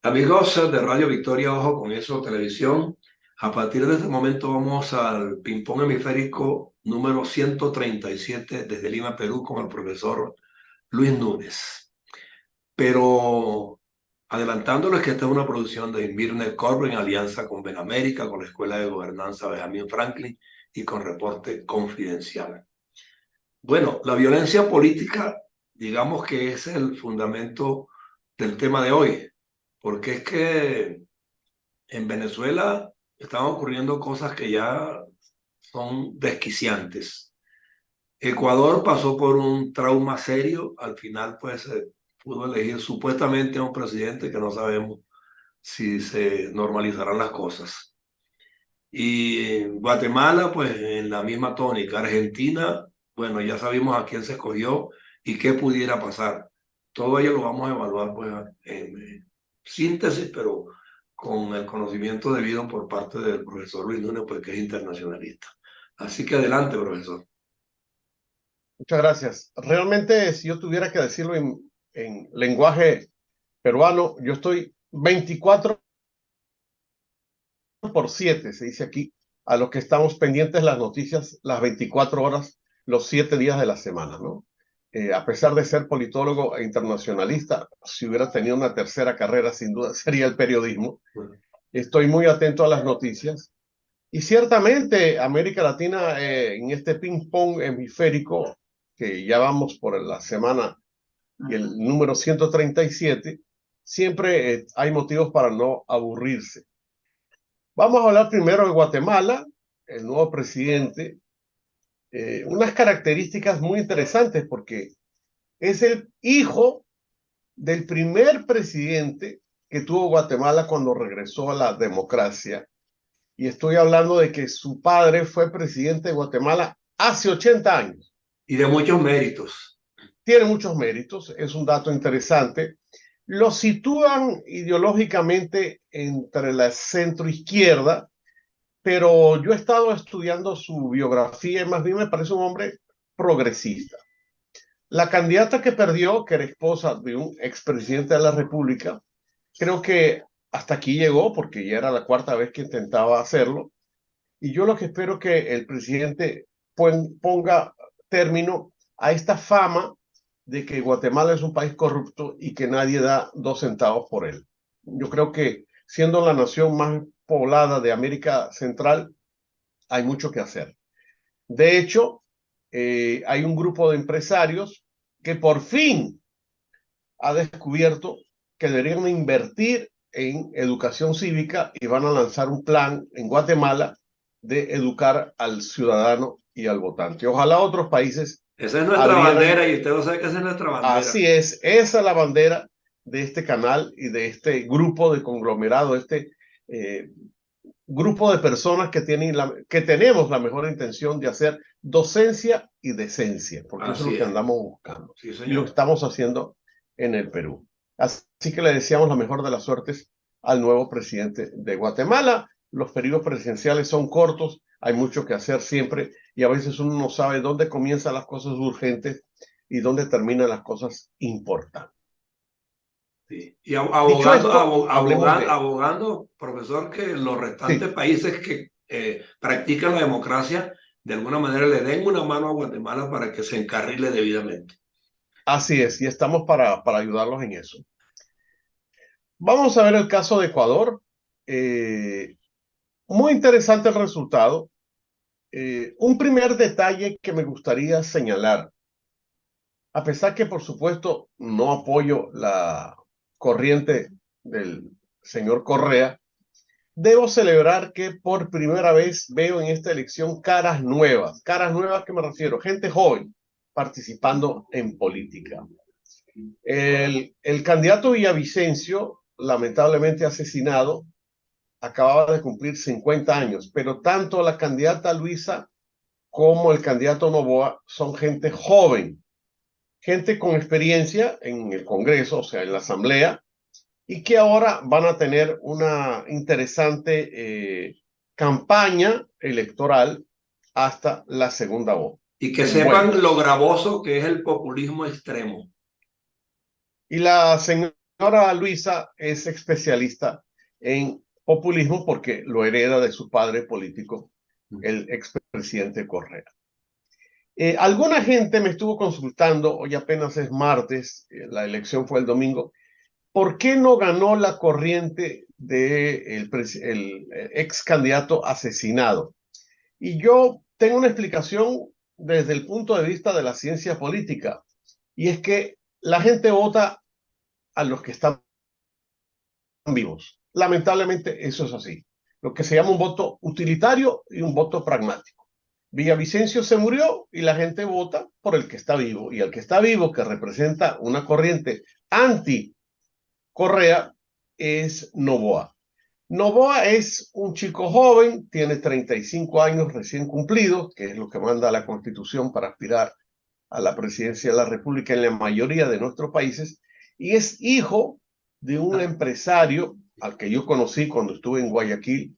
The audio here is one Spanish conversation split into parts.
Amigos de Radio Victoria, ojo con eso, televisión. A partir de este momento vamos al ping-pong hemisférico número 137 desde Lima, Perú, con el profesor Luis Núñez. Pero adelantándoles que esta es una producción de Invirne Corp en alianza con Benamérica, con la Escuela de Gobernanza Benjamin Franklin y con Reporte Confidencial. Bueno, la violencia política, digamos que es el fundamento del tema de hoy, porque es que en Venezuela están ocurriendo cosas que ya son desquiciantes. Ecuador pasó por un trauma serio, al final pues pudo elegir supuestamente a un presidente que no sabemos si se normalizarán las cosas. Y Guatemala pues en la misma tónica. Argentina, bueno, ya sabemos a quién se escogió y qué pudiera pasar. Todo ello lo vamos a evaluar pues en síntesis, pero con el conocimiento debido por parte del profesor Luis Núñez, pues que es internacionalista. Así que adelante, profesor. Muchas gracias. Realmente, si yo tuviera que decirlo en lenguaje peruano, yo estoy 24/7, se dice aquí, a los que estamos pendientes de las noticias las 24 horas, los 7 días de la semana, ¿no? A pesar de ser politólogo e internacionalista, si hubiera tenido una tercera carrera, sin duda sería el periodismo. Bueno, Estoy muy atento a las noticias. Y ciertamente América Latina en este ping-pong hemisférico, que ya vamos por la semana y el número 137, siempre hay motivos para no aburrirse. Vamos a hablar primero de Guatemala, el nuevo presidente, unas características muy interesantes porque es el hijo del primer presidente que tuvo Guatemala cuando regresó a la democracia. Y estoy hablando de que su padre fue presidente de Guatemala hace 80 años. y de muchos méritos. Tiene muchos méritos, es un dato interesante. Lo sitúan ideológicamente entre la centro-izquierda, pero yo he estado estudiando su biografía y más bien me parece un hombre progresista. La candidata que perdió, que era esposa de un expresidente de la República, creo que hasta aquí llegó porque ya era la cuarta vez que intentaba hacerlo. Y yo lo que espero es que el presidente ponga término a esta fama de que Guatemala es un país corrupto y que nadie da 2 centavos por él. Yo creo que siendo la nación más poblada de América Central, hay mucho que hacer. De hecho, hay un grupo de empresarios que por fin ha descubierto que deberían invertir en educación cívica y van a lanzar un plan en Guatemala de educar al ciudadano y al votante. Ojalá otros países Esa es nuestra adhieran. bandera y usted lo sabe que esa es nuestra bandera. Así es, esa es la bandera de este canal y de este grupo de conglomerado, eh, grupo de personas que tenemos la mejor intención de hacer docencia y decencia, porque eso es Así lo que es. andamos buscando Sí, y lo que señor. estamos haciendo en el Perú. Así que le deseamos la mejor de las suertes al nuevo presidente de Guatemala. Los periodos presidenciales son cortos, hay mucho que hacer siempre y a veces uno no sabe dónde comienzan las cosas urgentes y dónde terminan las cosas importantes. Sí. Y Dicho abogando, esto, hablemos de... abogando, profesor, que los restantes Sí, países que practican la democracia de alguna manera le den una mano a Guatemala para que se encarrile debidamente. así es, y estamos para ayudarlos en eso. Vamos a ver el caso de Ecuador. Eh, Muy interesante el resultado. Un primer detalle que me gustaría señalar, a pesar que por supuesto no apoyo la corriente del señor Correa, debo celebrar que por primera vez veo en esta elección caras nuevas que me refiero, gente joven participando en política. El candidato Villavicencio, lamentablemente asesinado, acababa de cumplir 50 años, pero tanto la candidata Luisa como el candidato Novoa son gente joven, gente con experiencia en el Congreso, o sea, en la Asamblea, y que ahora van a tener una interesante campaña electoral hasta la segunda voz. Y que Bueno, sepan lo gravoso que es el populismo extremo. y la señora señora Luisa es especialista en populismo porque lo hereda de su padre político, el expresidente Correa. Alguna gente me estuvo consultando, hoy apenas es martes, la elección fue el domingo, ¿por qué no ganó la corriente del ex candidato asesinado? Y yo tengo una explicación desde el punto de vista de la ciencia política, y es que la gente vota a los que están vivos. Lamentablemente eso es así. Lo que se llama un voto utilitario y un voto pragmático. Villavicencio se murió y la gente vota por el que está vivo. Y el que está vivo, que representa una corriente anti-Correa, es Noboa. Noboa es un chico joven, tiene 35 años recién cumplidos, que es lo que manda la Constitución para aspirar a la presidencia de la República en la mayoría de nuestros países, y es hijo de un empresario al que yo conocí cuando estuve en Guayaquil,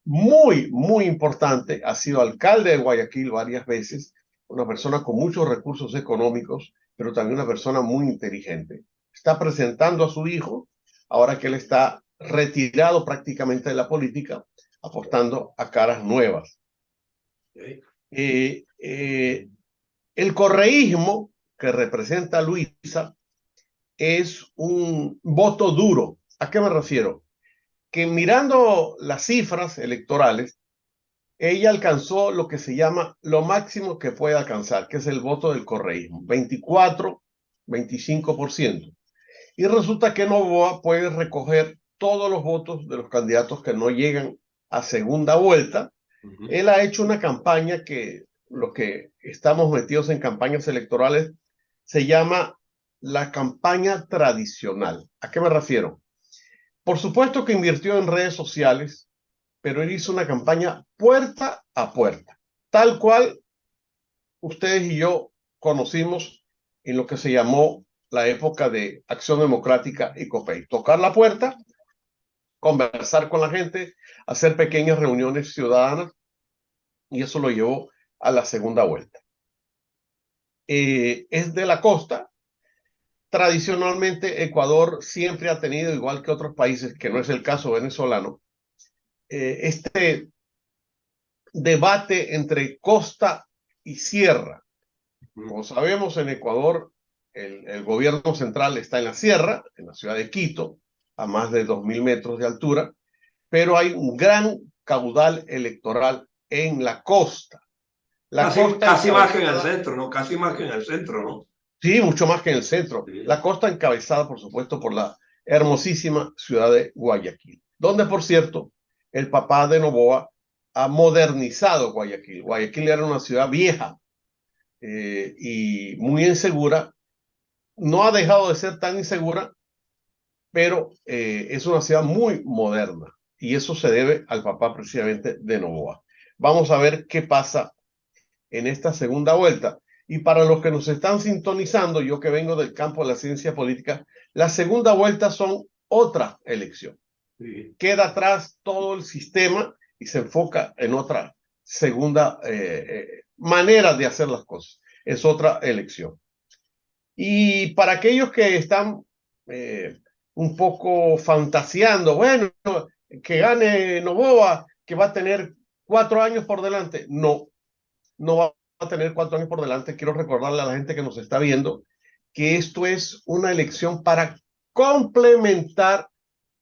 muy importante, ha sido alcalde de Guayaquil varias veces, una persona con muchos recursos económicos, pero también una persona muy inteligente. Está presentando a su hijo, ahora que él está retirado prácticamente de la política, apostando a caras nuevas. El correísmo que representa Luisa es un voto duro. ¿A qué me refiero? Que mirando las cifras electorales, ella alcanzó lo que se llama lo máximo que puede alcanzar, que es el voto del correísmo, 24, 25%. Y resulta que Noboa puede recoger todos los votos de los candidatos que no llegan a segunda vuelta. Él ha hecho una campaña que los que estamos metidos en campañas electorales se llama la campaña tradicional. ¿A qué me refiero? Por supuesto que invirtió en redes sociales, pero él hizo una campaña puerta a puerta, tal cual ustedes y yo conocimos en lo que se llamó la época de Acción Democrática y COPEI. Tocar la puerta, conversar con la gente, hacer pequeñas reuniones ciudadanas, y eso lo llevó a la segunda vuelta. Es de la costa. Tradicionalmente, Ecuador siempre ha tenido, igual que otros países, que no es el caso venezolano, este debate entre costa y sierra. Como sabemos, en Ecuador el gobierno central está en la sierra, en la ciudad de Quito, a más de 2.000 metros de altura, pero hay un gran caudal electoral en la costa. La costa casi más que en el encabezada, centro, ¿no? Casi más que en el centro, ¿no? sí, mucho más que en el centro. Sí. La costa encabezada, por supuesto, por la hermosísima ciudad de Guayaquil, donde, por cierto, el papá de Noboa ha modernizado Guayaquil. Guayaquil era una ciudad vieja y muy insegura. No ha dejado de ser tan insegura, pero es una ciudad muy moderna. Y eso se debe al papá precisamente de Noboa. Vamos a ver qué pasa en esta segunda vuelta. Y para los que nos están sintonizando, yo que vengo del campo de la ciencia política, la segunda vuelta son otra elección. Sí. Queda atrás todo el sistema y se enfoca en otra segunda manera de hacer las cosas. Es otra elección. Y para aquellos que están un poco fantaseando, bueno, que gane Noboa, que va a tener 4 años por delante. No, no va a tener 4 años por delante. Quiero recordarle a la gente que nos está viendo que esto es una elección para complementar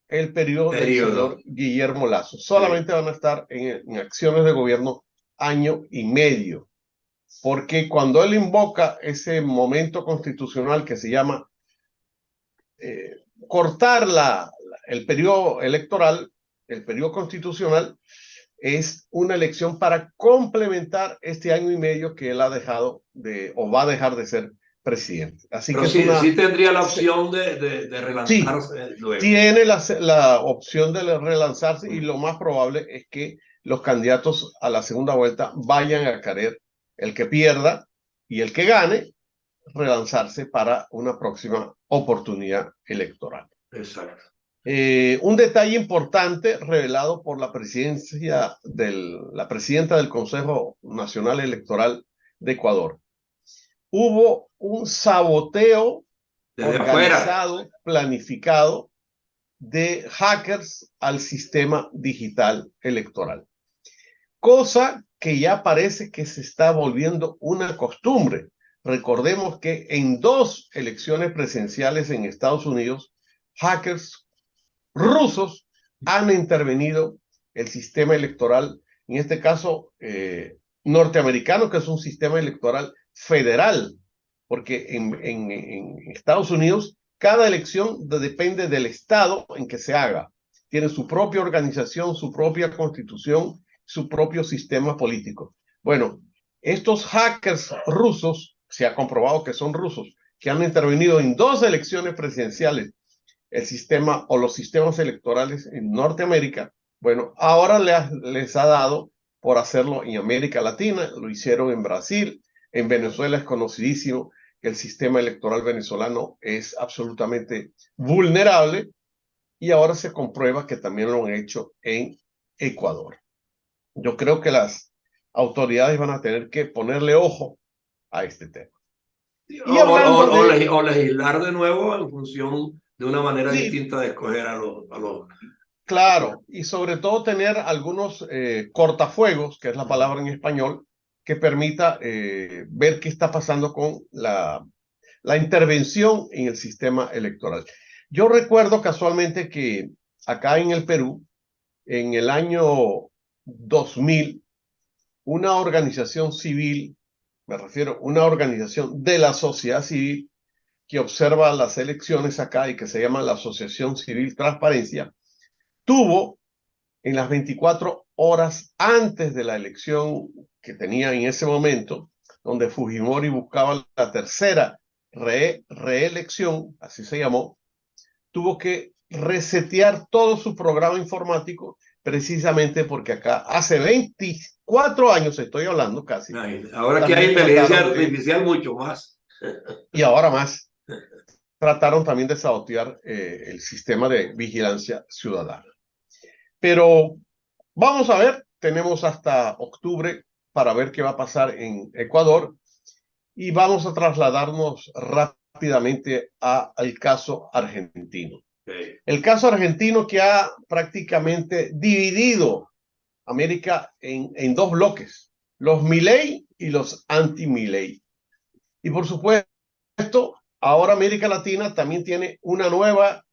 el periodo del señor Guillermo Lasso. Solamente van a estar en acciones de gobierno año y medio, porque cuando él invoca ese momento constitucional que se llama cortar el periodo electoral, el periodo constitucional, es una elección para complementar este año y medio que él ha dejado o va a dejar de ser presidente. Así Pero que sí, es una... sí tendría la opción de Sí, relanzarse luego. tiene la opción de relanzarse y lo más probable es que los candidatos a la segunda vuelta vayan a querer, el que pierda y el que gane, relanzarse para una próxima oportunidad electoral. Exacto. Un detalle importante revelado por la la presidenta del Consejo Nacional Electoral de Ecuador. Hubo un saboteo desde afuera, organizado, planificado de hackers al sistema digital electoral. Cosa que ya parece que se está volviendo una costumbre. Recordemos que en 2 elecciones presidenciales en Estados Unidos, hackers rusos han intervenido el sistema electoral, en este caso norteamericano, que es un sistema electoral federal, porque en Estados Unidos cada elección depende del estado en que se haga. Tiene su propia organización, su propia constitución, su propio sistema político. Bueno, estos hackers rusos, se ha comprobado que son rusos, que han intervenido en 2 elecciones presidenciales, el sistema o los sistemas electorales en Norteamérica, bueno, ahora les ha dado por hacerlo en América Latina, lo hicieron en Brasil, en Venezuela es conocidísimo que el sistema electoral venezolano es absolutamente vulnerable y ahora se comprueba que también lo han hecho en Ecuador. Yo creo que las autoridades van a tener que ponerle ojo a este tema. o, Y hablando de... o legislar de nuevo en función de una manera Sí, distinta de escoger a los... claro, y sobre todo tener algunos cortafuegos, que es la palabra en español, que permita ver qué está pasando con la intervención en el sistema electoral. Yo recuerdo casualmente que acá en el Perú, en el año 2000, una organización civil, me refiero, una organización de la sociedad civil que observa las elecciones acá y que se llama la Asociación Civil Transparencia, tuvo en las 24 horas antes de la elección que tenía en ese momento, donde Fujimori buscaba la tercera reelección, así se llamó, tuvo que resetear todo su programa informático, precisamente porque acá hace 24 años, estoy hablando casi, Ahora que hay también inteligencia trataron de, artificial, mucho más. y ahora más, trataron también de sabotear el sistema de vigilancia ciudadana. Pero vamos a ver, tenemos hasta octubre para ver qué va a pasar en Ecuador y vamos a trasladarnos rápidamente al caso argentino. Okay. El caso argentino que ha prácticamente dividido América en 2 bloques, los Milei y los anti-Milei. Y por supuesto, ahora América Latina también tiene una nueva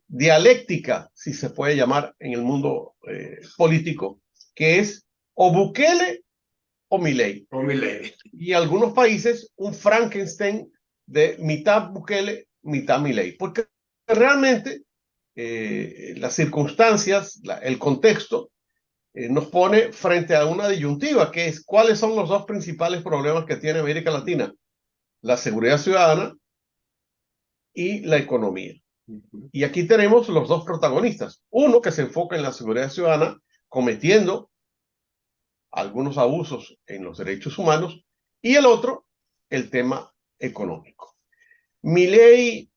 dialéctica, si se puede llamar en el mundo político, que es o Bukele o Milei. O Milei. Y algunos países un Frankenstein de mitad Bukele, mitad Milei. Porque realmente las circunstancias, el contexto, nos pone frente a una disyuntiva, que es cuáles son los 2 principales problemas que tiene América Latina: la seguridad ciudadana y la economía. Y aquí tenemos los 2 protagonistas. Uno que se enfoca en la seguridad ciudadana, cometiendo algunos abusos en los derechos humanos, y el otro, el tema económico. Milei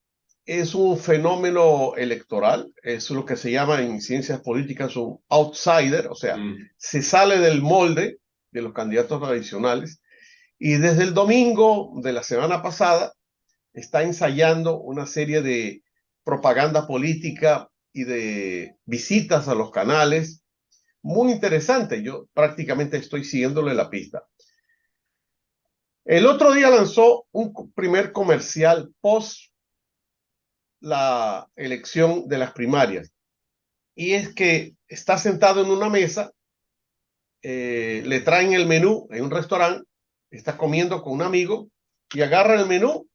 es un fenómeno electoral, es lo que se llama en ciencias políticas un outsider, o sea, se sale del molde de los candidatos tradicionales, y desde el domingo de la semana pasada está ensayando una serie de propaganda política y de visitas a los canales. Muy interesante, yo prácticamente estoy siguiéndole la pista. El otro día lanzó un primer comercial post la elección de las primarias, y es que está sentado en una mesa, le traen el menú en un restaurante, está comiendo con un amigo y agarra el menú,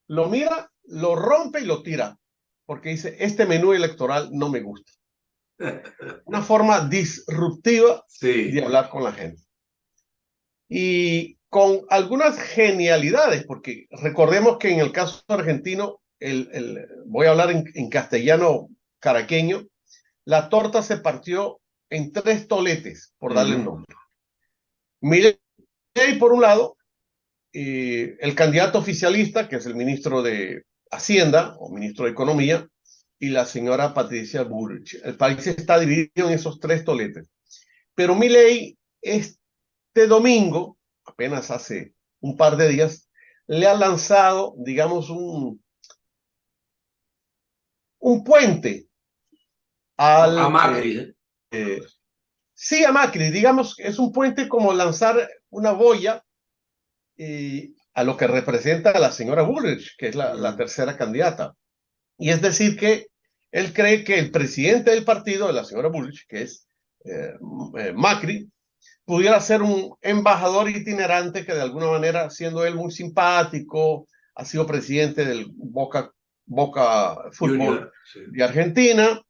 lo mira, lo rompe y lo tira, porque dice, este menú electoral no me gusta. Una forma disruptiva de hablar con la gente. Y con algunas genialidades, porque recordemos que en el caso argentino, voy a hablar en castellano caraqueño, la torta se partió en 3 toletes, por darle el nombre. Milei, por un lado, el candidato oficialista, que es el ministro de Hacienda o ministro de Economía, y la señora Patricia Bullrich. El país está dividido en esos 3 toletes. Pero Milei, este domingo, apenas hace un par de días, le ha lanzado, digamos, un puente A al... Macri. sí, a Macri, digamos, es un puente como lanzar una boya a lo que representa a la señora Bullrich, que es la tercera candidata. Y es decir que él cree que el presidente del partido de la señora Bullrich, que es Macri, pudiera ser un embajador itinerante que de alguna manera, siendo él muy simpático, ha sido presidente del Boca Fútbol Junior, sí. de Argentina,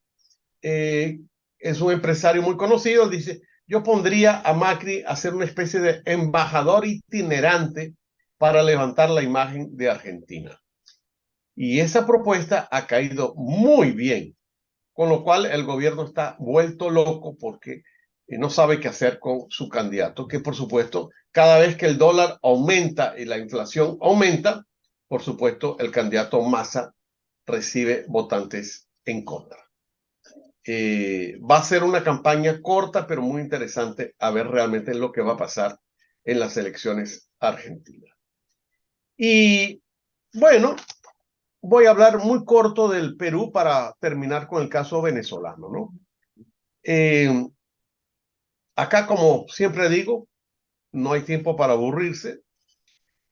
es un empresario muy conocido, dice, yo pondría a Macri a ser una especie de embajador itinerante para levantar la imagen de Argentina. Y esa propuesta ha caído muy bien, con lo cual el gobierno está vuelto loco porque no sabe qué hacer con su candidato, que por supuesto, cada vez que el dólar aumenta y la inflación aumenta, por supuesto, el candidato Massa recibe votantes en contra. Va a ser una campaña corta, pero muy interesante a ver realmente lo que va a pasar en las elecciones argentinas. Y bueno, voy a hablar muy corto del Perú para terminar con el caso venezolano, ¿no? Acá, como siempre digo, no hay tiempo para aburrirse.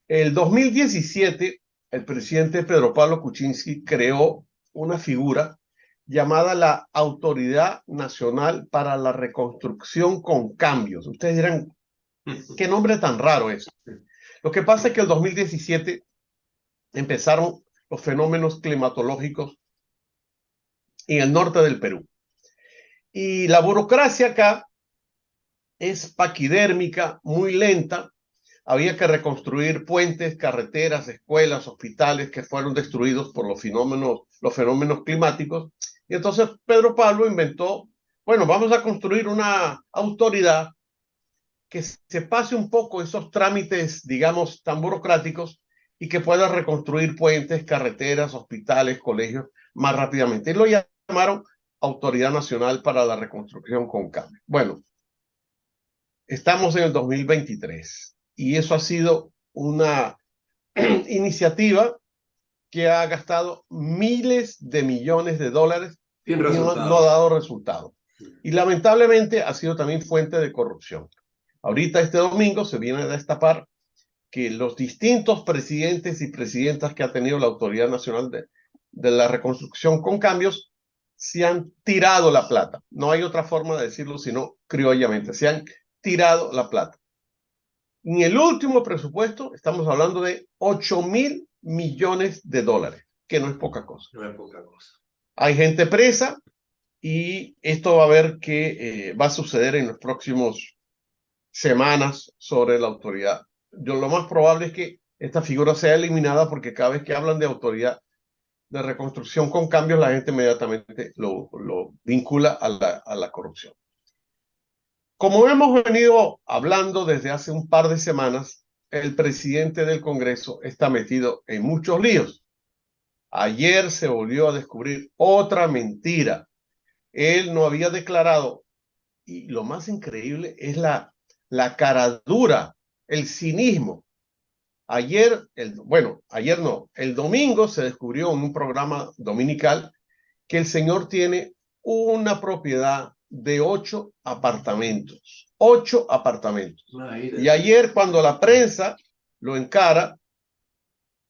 El 2017, el presidente Pedro Pablo Kuczynski creó una figura llamada la Autoridad Nacional para la Reconstrucción con Cambios. Ustedes dirán, ¿qué nombre tan raro es? Lo que pasa es que el 2017 empezaron los fenómenos climatológicos en el norte del Perú. Y la burocracia acá es paquidérmica, muy lenta. Había que reconstruir puentes, carreteras, escuelas, hospitales que fueron destruidos por los fenómenos climáticos. Y entonces Pedro Pablo inventó, bueno, vamos a construir una autoridad que se pase un poco esos trámites, digamos, tan burocráticos y que pueda reconstruir puentes, carreteras, hospitales, colegios más rápidamente. Y lo llamaron Autoridad Nacional para la Reconstrucción con Cambio. Bueno, estamos en el 2023 y eso ha sido una iniciativa que ha gastado miles de millones de dólares Sin y no ha resultados. dado resultado. Y lamentablemente ha sido también fuente de corrupción. Ahorita este domingo se viene a destapar que los distintos presidentes y presidentas que ha tenido la Autoridad Nacional de la Reconstrucción con Cambios se han tirado la plata. No hay otra forma de decirlo sino criollamente. Se han tirado la plata. En el último presupuesto estamos hablando de 8.000 millones de dólares, que no es poca cosa. No es poca cosa. Hay gente presa y esto va a ver qué va a suceder en las próximas semanas sobre la autoridad. Lo más probable es que esta figura sea eliminada porque cada vez que hablan de autoridad de reconstrucción con cambios, la gente inmediatamente lo vincula a la corrupción. Como hemos venido hablando desde hace un par de semanas, el presidente del Congreso está metido en muchos líos. Ayer se volvió a descubrir otra mentira. Él no había declarado, y lo más increíble es la caradura, el cinismo. Ayer no, el domingo se descubrió en un programa dominical que el señor tiene una propiedad de 8 apartamentos. 8 apartamentos. Y ayer cuando la prensa lo encara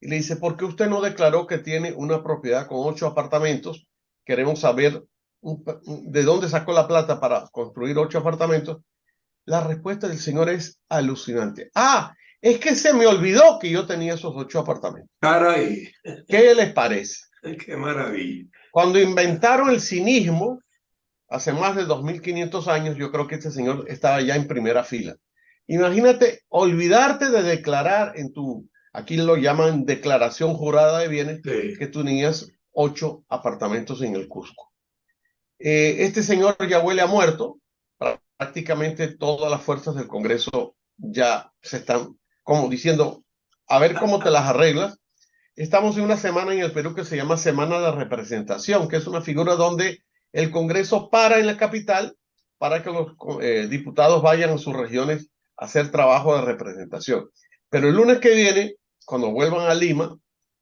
y le dice, ¿por qué usted no declaró que tiene una propiedad con 8 apartamentos? Queremos saber de dónde sacó la plata para construir 8 apartamentos. La respuesta del señor es alucinante. Ah, es que se me olvidó que yo tenía esos 8 apartamentos. Caray. ¿Qué les parece? Qué maravilla. Cuando inventaron el cinismo, hace más de 2.500 años, yo creo que este señor estaba ya en primera fila. Imagínate olvidarte de declarar aquí lo llaman declaración jurada de bienes, Sí. que tú tenías 8 apartamentos en el Cusco. Este señor ya huele a muerto. Prácticamente todas las fuerzas del Congreso ya se están como diciendo, a ver cómo te las arreglas. Estamos en una semana en el Perú que se llama Semana de Representación, que es una figura donde el Congreso para en la capital para que los diputados vayan a sus regiones a hacer trabajo de representación. Pero el lunes que viene, cuando vuelvan a Lima,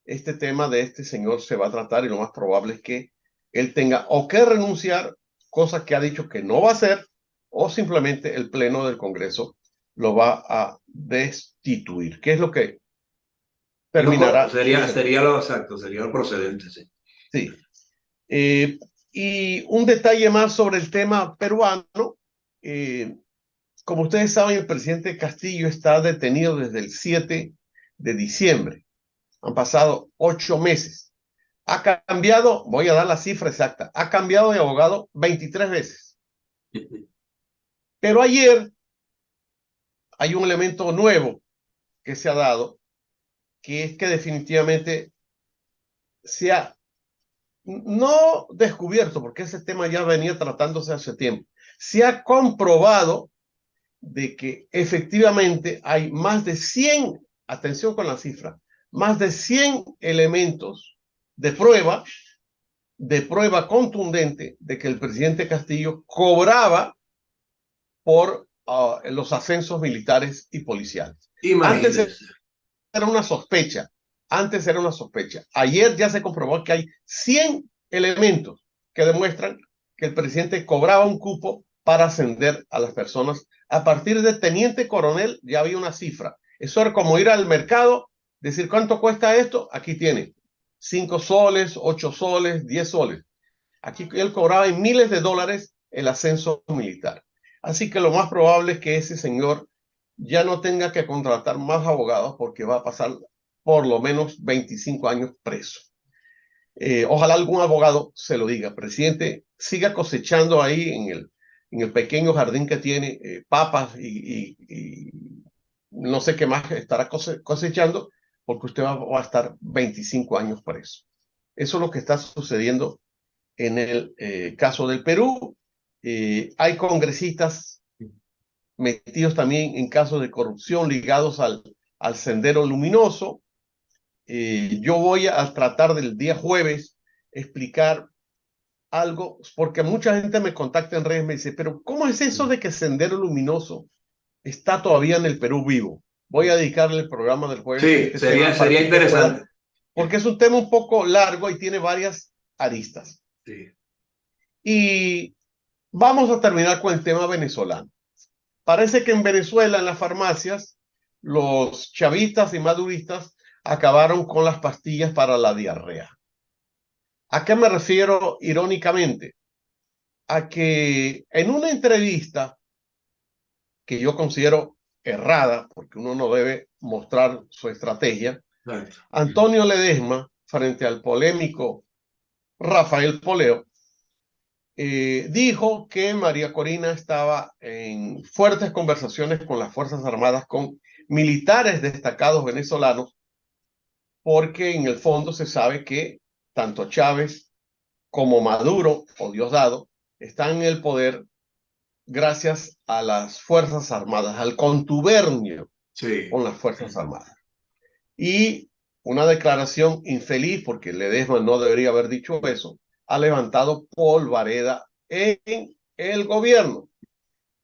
este tema de este señor se va a tratar y lo más probable es que él tenga o que renunciar, cosa que ha dicho que no va a hacer, o simplemente el Pleno del Congreso lo va a destituir, que es lo que terminará sucediendo. Sería lo exacto, sería lo procedente, sí. Sí. Y un detalle más sobre el tema peruano. Como ustedes saben, el presidente Castillo está detenido desde el 7 de diciembre. Han pasado 8 meses. Ha cambiado, voy a dar la cifra exacta, ha cambiado de abogado 23 veces. Pero ayer hay un elemento nuevo que se ha dado, que es que definitivamente se ha no descubierto, porque ese tema ya venía tratándose hace tiempo, se ha comprobado de que efectivamente hay más de 100, atención con la cifra, más de 100 elementos de prueba contundente de que el presidente Castillo cobraba por los ascensos militares y policiales. Imagínense. Era una sospecha. Antes era una sospecha. Ayer ya se comprobó que hay 100 elementos que demuestran que el presidente cobraba un cupo para ascender a las personas. A partir de teniente coronel ya había una cifra. Eso era como ir al mercado, decir cuánto cuesta esto, aquí tiene 5 soles, 8 soles, 10 soles. Aquí él cobraba en miles de dólares el ascenso militar. Así que lo más probable es que ese señor ya no tenga que contratar más abogados porque va a pasar por lo menos 25 años preso. Ojalá algún abogado se lo diga. Presidente, siga cosechando ahí en el pequeño jardín que tiene papas y no sé qué más estará cosechando porque usted va a estar 25 años preso. Eso es lo que está sucediendo en el caso del Perú. Hay congresistas metidos también en casos de corrupción ligados al Sendero Luminoso. Yo voy a tratar del día jueves explicar algo, porque mucha gente me contacta en redes y me dice, pero ¿cómo es eso de que Sendero Luminoso está todavía en el Perú vivo? Voy a dedicarle el programa del jueves a Sí, este tema para sería que usted pueda, interesante. porque es un tema un poco largo y tiene varias aristas. Sí. Y vamos a terminar con el tema venezolano. Parece que en Venezuela, en las farmacias, los chavistas y maduristas acabaron con las pastillas para la diarrea. ¿A qué me refiero irónicamente? A que en una entrevista que yo considero errada, porque uno no debe mostrar su estrategia, Exacto. Antonio Ledesma, frente al polémico Rafael Poleo, dijo que María Corina estaba en fuertes conversaciones con las Fuerzas Armadas, con militares destacados venezolanos, porque en el fondo se sabe que tanto Chávez como Maduro o Diosdado están en el poder gracias a las Fuerzas Armadas, al contubernio Sí. con las Fuerzas Armadas. Y una declaración infeliz, porque Ledesma no debería haber dicho eso, ha levantado polvareda en el gobierno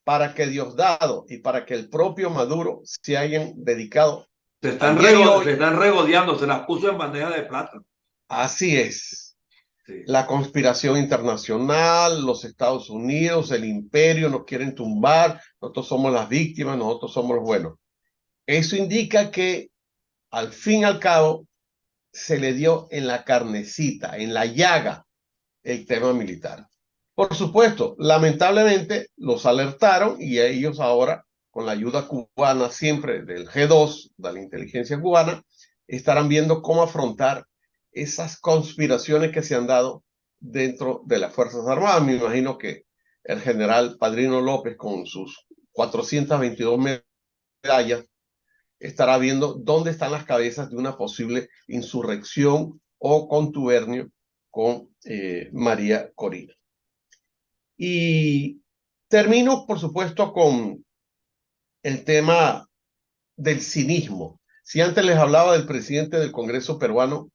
para que Diosdado y para que el propio Maduro se hayan dedicado ayer y hoy. Se están regodeando, se las puso en bandeja de plata. Así es. Sí. La conspiración internacional, los Estados Unidos, el imperio nos quieren tumbar, nosotros somos las víctimas, nosotros somos los buenos. Eso indica que al fin y al cabo se le dio en la carnecita, en la llaga, el tema militar. Por supuesto, lamentablemente los alertaron y ellos ahora, con la ayuda cubana siempre del G2, de la inteligencia cubana, estarán viendo cómo afrontar esas conspiraciones que se han dado dentro de las Fuerzas Armadas. Me imagino que el general Padrino López, con sus 422 medallas, estará viendo dónde están las cabezas de una posible insurrección o contubernio con María Corina. Y termino, por supuesto, con el tema del cinismo. Si antes les hablaba del presidente del Congreso peruano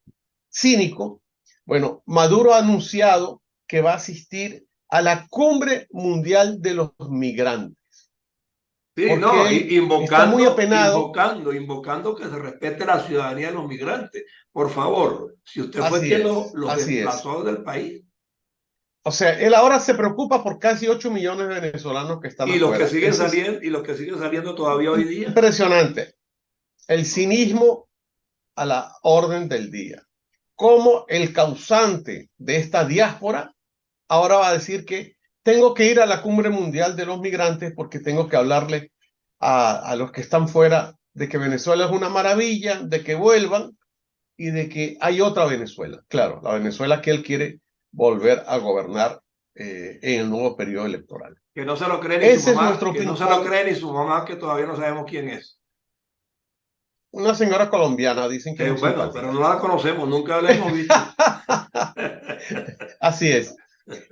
cínico, bueno, Maduro ha anunciado que va a asistir a la Cumbre Mundial de los Migrantes. Sí, Porque no, él está muy apenado. invocando que se respete la ciudadanía de los migrantes. Por favor, si usted fue Así quien es, los así es. desplazó del país. O sea, él ahora se preocupa por casi 8 millones de venezolanos que están Y los que afuera. siguen Eso es saliendo, y los que siguen saliendo todavía hoy día. impresionante. El cinismo a la orden del día. Como el causante de esta diáspora ahora va a decir que tengo que ir a la cumbre mundial de los migrantes porque tengo que hablarle a los que están fuera de que Venezuela es una maravilla, de que vuelvan y de que hay otra Venezuela. Claro, la Venezuela que él quiere volver a gobernar en el nuevo periodo electoral. Que no se lo cree ni su Ese es mamá, nuestro que no se lo ping-pong. cree ni su mamá, que todavía no sabemos quién es. Una señora colombiana, dicen que es muy Bueno, pero simpática. no la conocemos, nunca la hemos visto. Así es.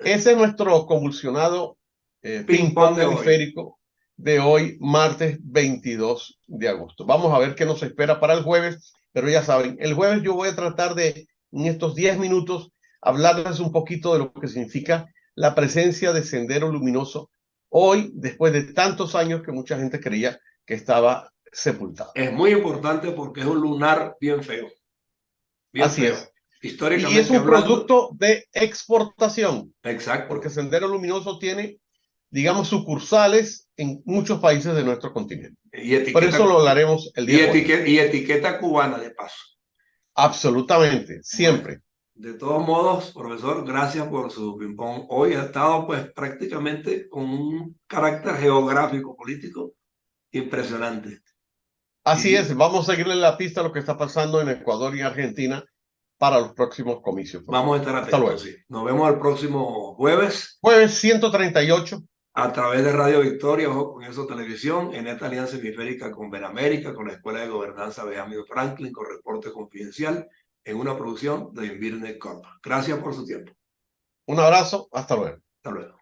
Ese es nuestro convulsionado Ping-pong ping-pong de hoy. hemisférico de hoy, martes 22 de agosto. Vamos a ver qué nos espera para el jueves, pero ya saben, el jueves yo voy a tratar de, en estos 10 minutos, hablarles un poquito de lo que significa la presencia de Sendero Luminoso hoy, después de tantos años que mucha gente creía que estaba sepultado. Es muy importante porque es un lunar bien feo. Bien Así feo. es. Y es Históricamente un hablando. producto de exportación, Exacto. porque Sendero Luminoso tiene, digamos, sucursales en muchos países de nuestro continente. Y Por eso lo etiqueta, hablaremos el día jueves. y etiqueta cubana de paso. Absolutamente, siempre. Bueno, de todos modos, profesor, gracias por su ping-pong. Hoy ha estado pues prácticamente con un carácter geográfico político impresionante. Así Y es, vamos a seguirle la pista a lo que está pasando en Ecuador y Argentina para los próximos comicios. vamos a estar Hasta atentos, luego. sí. Nos vemos el próximo jueves Jueves 138. a través de Radio Victoria, Ojo con Eso Televisión, en esta alianza hemisférica con Benamérica, con la Escuela de Gobernanza Benjamin Franklin, con Reporte Confidencial, en una producción de Invirne Corp. Gracias por su tiempo. Un abrazo, hasta luego. Hasta luego.